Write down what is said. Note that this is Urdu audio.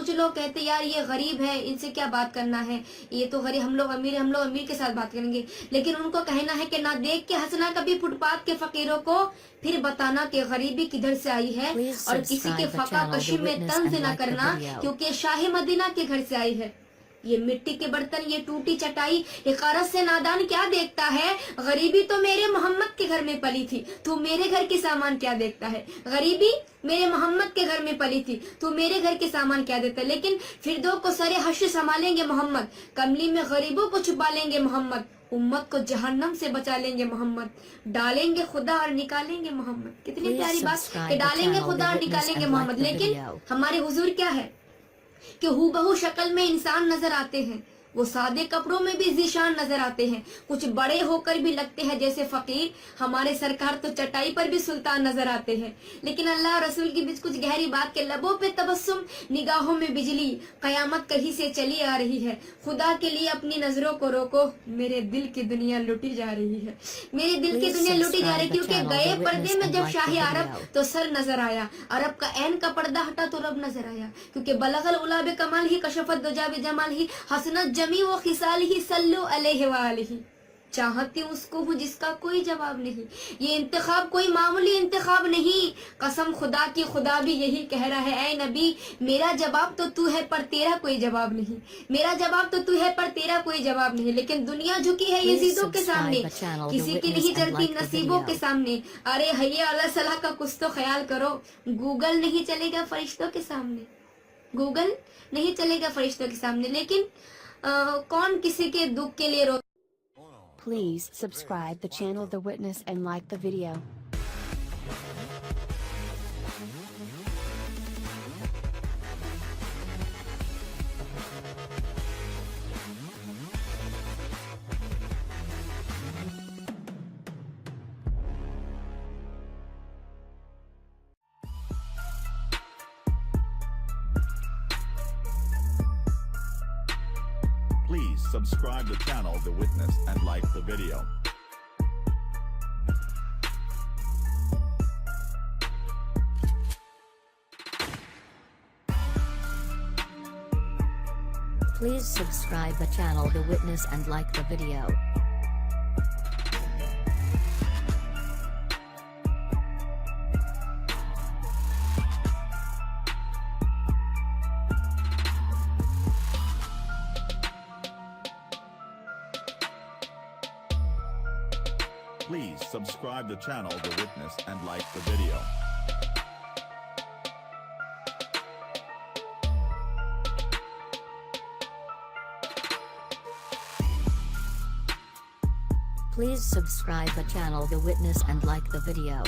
کچھ لوگ کہتے یار یہ غریب ہے، ان سے کیا بات کرنا ہے، یہ تو غریب، ہم لوگ امیر کے ساتھ بات کریں گے. لیکن ان کو کہنا ہے کہ نہ دیکھ کے ہنسنا کبھی فٹ پاتھ کے فقیروں کو، پھر بتانا کہ غریبی کدھر سے آئی ہے، اور کسی کے فقہ کشی میں طنز نہ کرنا کیونکہ شاہ مدینہ کے گھر سے آئی ہے. یہ مٹی کے برتن، یہ ٹوٹی چٹائی، حقارت سے نادان کیا دیکھتا ہے، غریبی تو میرے محمد کے گھر میں پلی تھی، تو میرے گھر کے سامان کیا دیکھتا ہے. غریبی میرے محمد کے گھر میں پلی تھی، تو میرے گھر کے سامان کیا دیتا ہے. لیکن فردوں کو سر حشر سنبھالیں گے محمد، کملی میں غریبوں کو چھپا لیں گے محمد، امت کو جہنم سے بچا لیں گے محمد، ڈالیں گے خدا اور نکالیں گے محمد. کتنی پیاری بات کہ ڈالیں گے خدا اور نکالیں گے محمد. لیکن ہمارے حضور کیا ہے کہ ہو بہو شکل میں انسان نظر آتے ہیں، وہ سادے کپڑوں میں بھی ذیشان نظر آتے ہیں، کچھ بڑے ہو کر بھی لگتے ہیں جیسے فقیر. ہمارے سرکار تو چٹائی پر بھی سلطان نظر آتے ہیں. لیکن اللہ اور رسول کی بیچ کچھ گہری بات کے لبوں پہ تبسم، نگاہوں میں بجلی، قیامت کہیں سے چلی آ رہی ہے. خدا کے لیے اپنی نظروں کو روکو، میرے دل کی دنیا لٹی جا رہی ہے. میرے دل کی دنیا لٹی جا رہی ہے کیونکہ گئے پردے میں جب شاہ عرب تو سر نظر آیا، عرب کا عین کا پردہ ہٹا تو رب نظر آیا. کیونکہ بلغ العلا بکمال ہی، کشفت دجا بجمال ہی، حسنت جمی و خصال ہی، صلو علیہ وآلہ. چاہتی اس کو ہوں جس کا کوئی جواب نہیں. یہ انتخاب کوئی معمولی انتخاب نہیں، قسم خدا کی خدا بھی یہی کہہ رہا ہے، اے نبی میرا جواب تو تو ہے پر تیرا کوئی جواب نہیں، میرا جواب تو ہے پر تیرا کوئی جواب نہیں. لیکن دنیا جھکی ہے یزیدوں کے سامنے، کسی کی نہیں چلتی نصیبوں کے سامنے. ارے حی علی صلاح کا کچھ تو خیال کرو. گوگل نہیں چلے گا فرشتوں کے سامنے، گوگل نہیں چلے گا فرشتوں کے سامنے. لیکن کون کسی کے دکھ کے لیے رو. Please subscribe the channel The Witness and like the video. Please subscribe the channel The Witness and like the video. Please subscribe the channel The Witness and like the video. Please subscribe the channel The Witness and like the video. Please subscribe the channel The Witness and like the video.